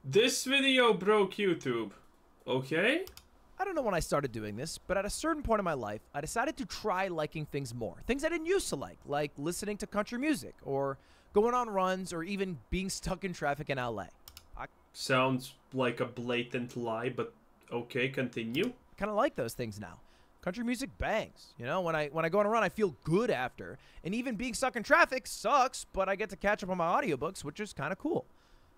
This video broke YouTube. Okay? I don't know when I started doing this, but at a certain point in my life, I decided to try liking things more. Things I didn't used to like listening to country music, or going on runs, or even being stuck in traffic in LA. I Sounds like a blatant lie, but okay, continue. kind of like those things now. Country music bangs. You know, when I go on a run, I feel good after. And even being stuck in traffic sucks, but I get to catch up on my audiobooks, which is kind of cool.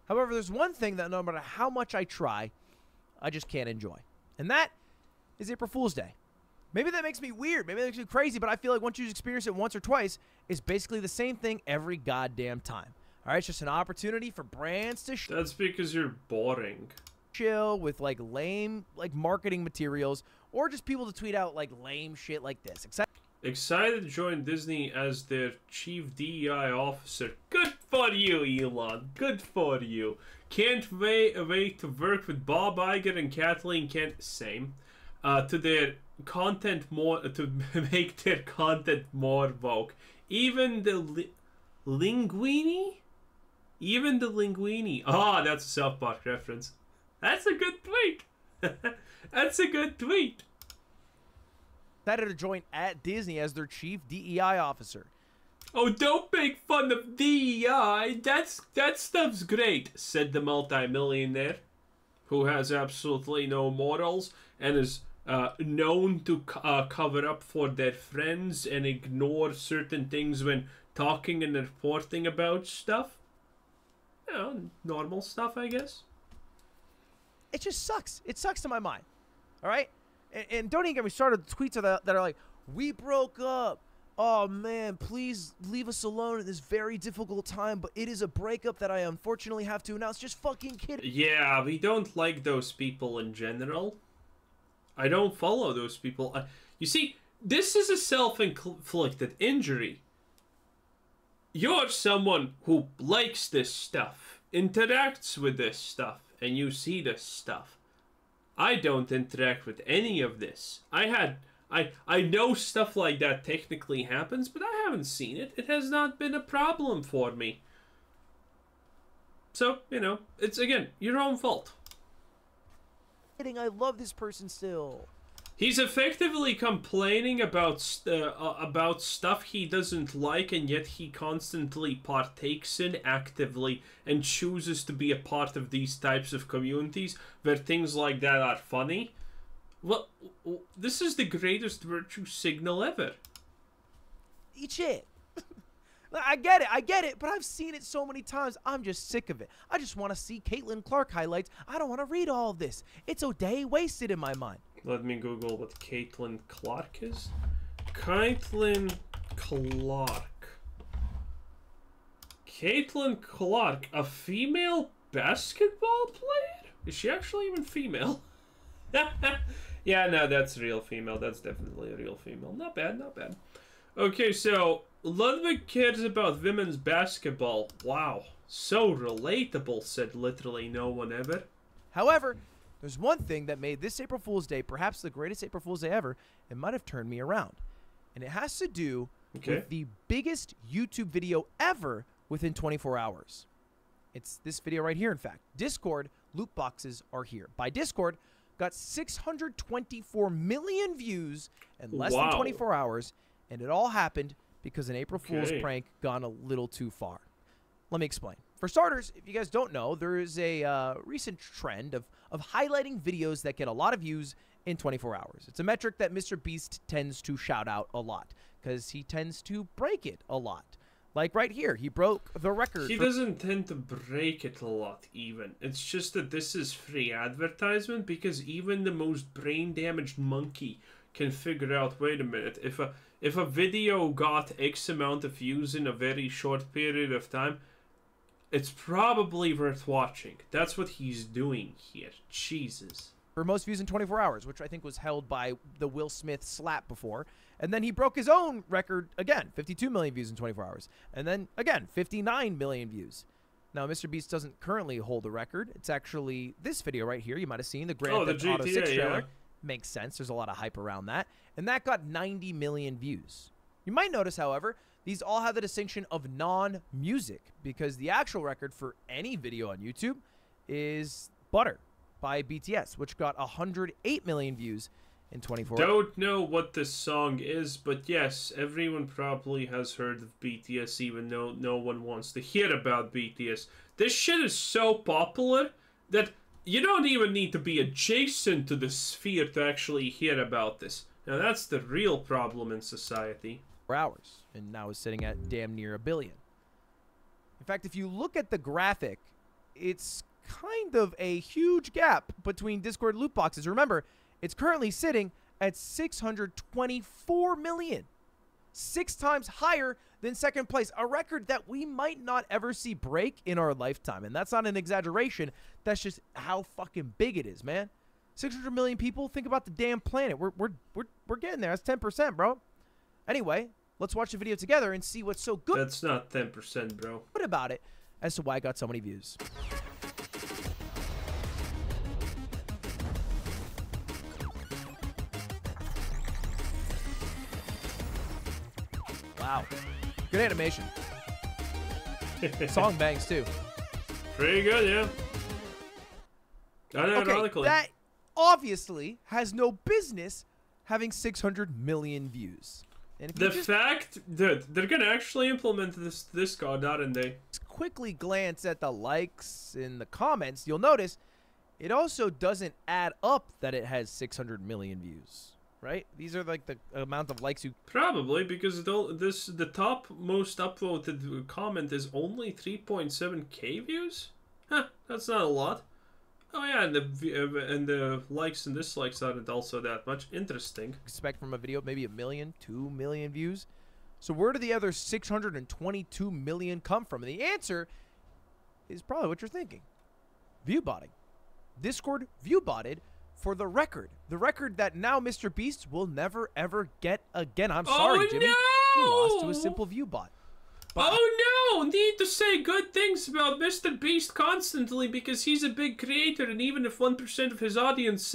However, there's one thing that no matter how much I try, I just can't enjoy. And that is April Fool's Day. Maybe that makes me weird. Maybe that makes me crazy, but I feel like once you experience it once or twice, it's basically the same thing every goddamn time. All right, it's just an opportunity for brands to That's because you're boring. chill with like lame like marketing materials, or just people to tweet out like lame shit like this. Excited to join Disney as their chief DEI officer. Good for you, Elon. Good for you. Can't wait to work with Bob Iger and Kathleen Kent. Same. To their content more to make their content more woke. Even the linguini. Even the linguini. Ah, that's a South Park reference. That's a good tweet. That's a good tweet. Decided to join at Disney as their chief DEI officer. Oh, don't make fun of DEI. That stuff's great, said the multimillionaire, who has absolutely no morals and is known to cover up for their friends and ignore certain things when talking and reporting about stuff. You know, normal stuff, I guess. It just sucks. It sucks to my mind. All right? And don't even get me started with tweets that are like, we broke up. Oh, man, please leave us alone at this very difficult time. But it is a breakup that I unfortunately have to announce. Just fucking kidding. Yeah, we don't like those people in general. I don't follow those people. You see, this is a self-inflicted injury. You're someone who likes this stuff, interacts with this stuff, and you see this stuff. I don't interact with any of this. I know stuff like that technically happens, but I haven't seen it. It has not been a problem for me. So, you know, it's, again, your own fault. I love this person still. He's effectively complaining about stuff he doesn't like, and yet he constantly partakes in actively and chooses to be a part of these types of communities where things like that are funny. Well, this is the greatest virtue signal ever. Eat shit. I get it, but I've seen it so many times. I'm just sick of it. I just want to see Caitlin Clark highlights. I don't want to read all of this. It's a day wasted in my mind. Let me Google what Caitlin Clark is. Caitlin Clark. Caitlin Clark, a female basketball player? Is she actually even female? Yeah, no, that's a real female. That's definitely a real female. Not bad, not bad. Okay, so Ludwig cares about women's basketball. Wow, so relatable, said literally no one ever. However, there's one thing that made this April Fool's Day perhaps the greatest April Fool's Day ever. It might have turned me around. And it has to do with the biggest YouTube video ever within 24 hours. It's this video right here, in fact. Discord loot boxes are here. By Discord, got 624 million views in less than 24 hours. And it all happened because an April Fool's prank gone a little too far. Let me explain. For starters, if you guys don't know, there is a recent trend of highlighting videos that get a lot of views in 24 hours. It's a metric that Mr. Beast tends to shout out a lot because he tends to break it a lot. Like right here, he broke the record. He doesn't tend to break it a lot even. It's just that this is free advertisement because even the most brain-damaged monkey can figure out, wait a minute, if a video got X amount of views in a very short period of time, it's probably worth watching. That's what he's doing here. Jesus. For most views in 24 hours, which I think was held by the Will Smith slap before. And then he broke his own record again, 52 million views in 24 hours. And then, again, 59 million views. Now, Mr. Beast doesn't currently hold the record. It's actually this video right here. You might have seen the Grand Theft Auto 6 trailer. Yeah. Makes sense. There's a lot of hype around that. And that got 90 million views. You might notice, however, these all have the distinction of non-music because the actual record for any video on YouTube is Butter by BTS, which got 108 million views in 24 hours. Don't know what this song is, but yes, everyone probably has heard of BTS, even though no one wants to hear about BTS. This shit is so popular that you don't even need to be adjacent to the sphere to actually hear about this. Now that's the real problem in society. Hours, and now is sitting at damn near 1 billion. In fact, if you look at the graphic, it's kind of a huge gap between Discord loot boxes. Remember, it's currently sitting at 624 million. 6 times higher than second place, a record that we might not ever see break in our lifetime. And that's not an exaggeration. That's just how fucking big it is, man. 600 million people. Think about the damn planet. We're getting there. That's 10%, bro. Anyway, let's watch the video together and see what's so good. That's not 10%, bro. What about it as to why it got so many views? Wow. Good animation. Song bangs, too. Pretty good, yeah. Unironically. Okay, that obviously has no business having 600 million views. And if the fact that they're going to actually implement this Discord, aren't they? Quickly glance at the likes in the comments, you'll notice it also doesn't add up that it has 600 million views. Right? These are like the amount of likes you... Probably, because the top most upvoted comment is only 3.7k views? Huh, that's not a lot. Oh yeah, and the likes and dislikes aren't also that much. Interesting. Expect from a video maybe 1 million, 2 million views. So where do the other 622 million come from? And the answer is probably what you're thinking. Viewbotting. Discord viewbotted for the record. The record that now Mr. Beast will never, ever get again. I'm sorry, Jimmy. No! He lost to a simple view bot. Oh no! Need to say good things about Mr. Beast constantly because he's a big creator, and even if 1% of his audience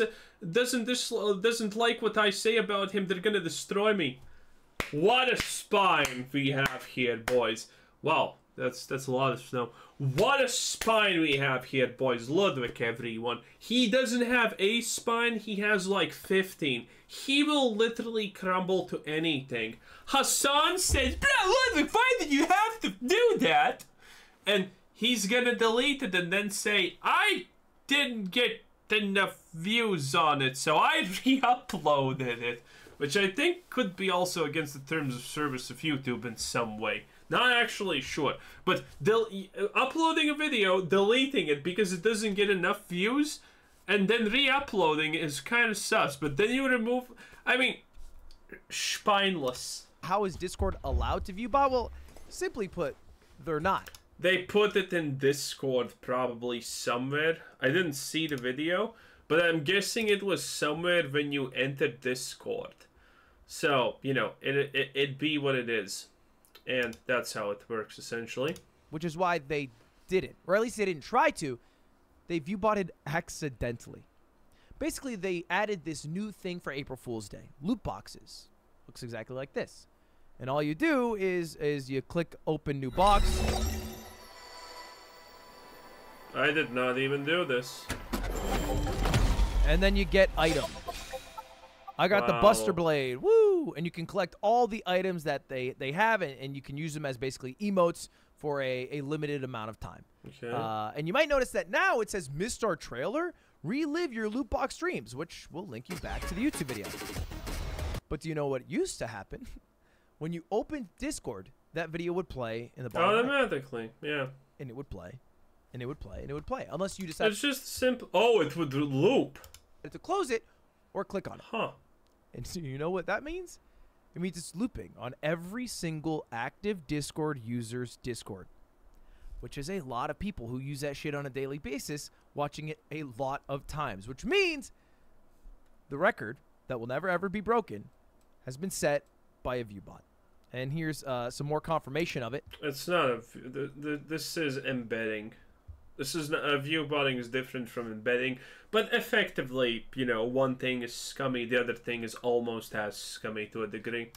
doesn't like what I say about him, they're gonna destroy me. What a spine we have here, boys. Wow, that's a lot of snow. What a spine we have here, boys. Ludwig, everyone. He doesn't have a spine, he has like 15. He will literally crumble to anything. Hassan says, "Bro, Ludwig, why did you have to do that?" And he's gonna delete it and then say, "I didn't get enough views on it, so I re-uploaded it." Which I think could be also against the terms of service of YouTube in some way. Not actually sure, but uploading a video, deleting it because it doesn't get enough views, and then re-uploading is kind of sus. But then you remove, I mean, spineless. How is Discord allowed to view bot? Well, simply put, they're not. They put it in Discord probably somewhere. I didn't see the video, but I'm guessing it was somewhere when you entered Discord. So, you know, it be what it is. And that's how it works, essentially. Which is why they didn't, or at least they didn't try to. They viewbotted accidentally. Basically, they added this new thing for April Fool's Day. Loot boxes. Looks exactly like this. And all you do is you click open new box. I did not even do this. And then you get item. I got the Buster Blade. Woo! And you can collect all the items that they have, and you can use them as basically emotes for a limited amount of time. Okay. And you might notice that now it says missed our trailer. Relive your loot box streams, which will link you back to the YouTube video. But do you know what used to happen? When you opened Discord, that video would play in the bottom automatically, yeah. And it would play, and it would play, and it would play. Unless you decide... It's just simple. Oh, it would loop. To close it or click on it. Huh. And so you know what that means? It means it's looping on every single active Discord user's Discord. Which is a lot of people who use that shit on a daily basis, watching it a lot of times. Which means the record that will never ever be broken has been set by a viewbot. And here's some more confirmation of it. It's not a... this is embedding. This is not... viewbotting is different from embedding. But effectively, you know, one thing is scummy, the other thing is almost as scummy to a degree.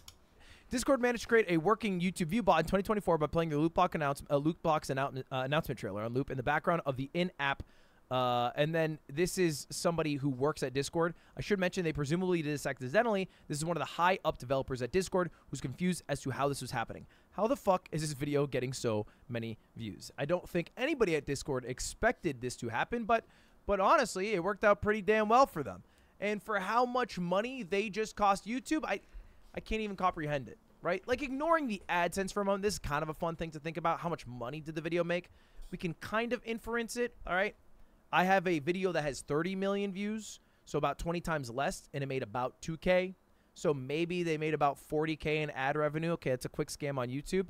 Discord managed to create a working YouTube view bot in 2024 by playing the loot box announcement trailer on loop in the background of the in-app And then this is somebody who works at Discord. I should mention they presumably did this accidentally. This is one of the high-up developers at Discord who's confused as to how this was happening. How the fuck is this video getting so many views? I don't think anybody at Discord expected this to happen, but honestly, it worked out pretty damn well for them. And for how much money they just cost YouTube, I can't even comprehend it, right? Like, ignoring the AdSense for a moment, this is kind of a fun thing to think about. How much money did the video make? We can kind of inference it, all right? I have a video that has 30 million views, so about 20 times less, and it made about 2K. So maybe they made about 40K in ad revenue. Okay, it's a quick scam on YouTube,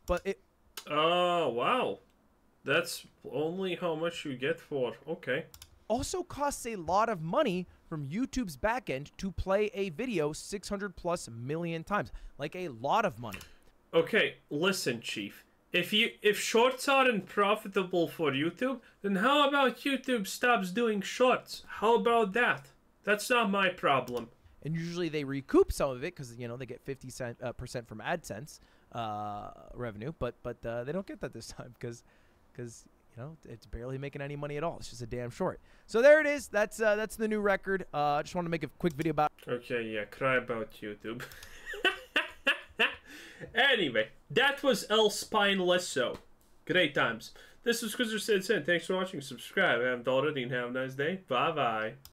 but it... Oh, wow. That's only how much you get for... Okay. Also costs a lot of money from YouTube's backend to play a video 600+ million times. Like, a lot of money. Okay, listen, Chief. If shorts aren't profitable for YouTube, then how about YouTube stops doing shorts? How about that? That's not my problem. And usually they recoup some of it because, you know, they get 50% from AdSense revenue, but they don't get that this time because you know, it's barely making any money at all. It's just a damn short. So there it is. That's the new record. I just want to make a quick video about. Okay, yeah, cry about YouTube. Anyway, that was El Spinelesso. Great times. This was Christopher Said. Thanks for watching. Subscribe if you haven't already, and have a nice day. Bye-bye.